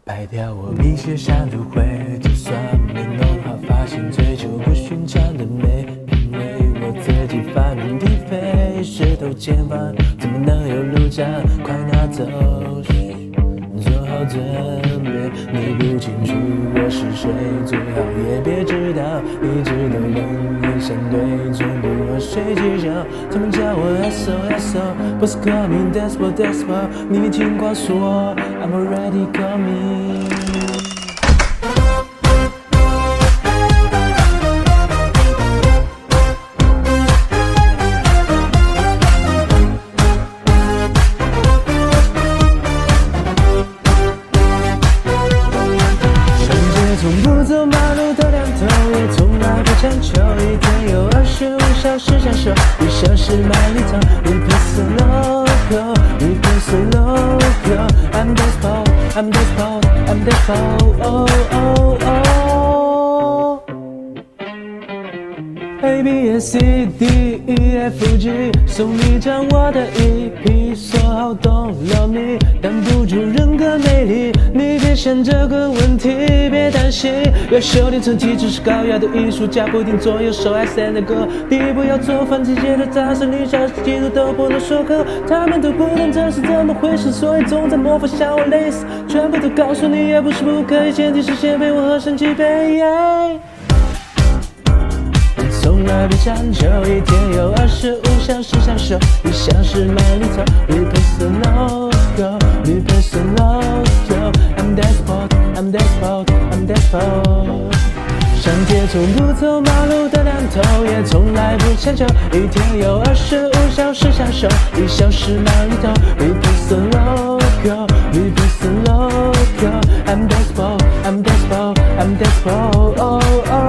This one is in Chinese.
白条我明写上都会，就算没弄好发型，追求不寻常的美，因为我自己发明地飞，石头前方怎么能有路障？快拿走，做好准备。你不清楚我是谁，最好也别知道，一直都冷眼相对，从不和谁计较。他们叫我 SO， Boss call me Despo， 你听话说 I'm already coming。从不走马路的两头，也从来不强求，一天有25小时享受，1小时买里头。Replace the logo, replace the logo. I'm desperate, I'm desperate, I'm desperate. Oh oh oh. A B C D E F G， 送你张我的 EP， 说好动了你，挡不住人格魅力。你别想这个问题，别担心。要修炼成体质是高雅的艺术家，不停左右手 SM 的歌。第一步要做反季节的大声，你小时记录都不能说课，他们都不懂这是怎么回事，所以总在模仿像我类似。全部都告诉你也不是不可以，前提是先陪我喝上几杯。从来不强求，一天有25小时享受，1小时买里头。Replace the logo, replace the logo. I'm desperate, I'm desperate, I'm desperate. 上街从不走马路的两头，也从来不强求，一天有25小时享受，1小时买里头。Replace the logo, replace the logo. I'm desperate, I'm desperate, I'm desperate. Oh oh.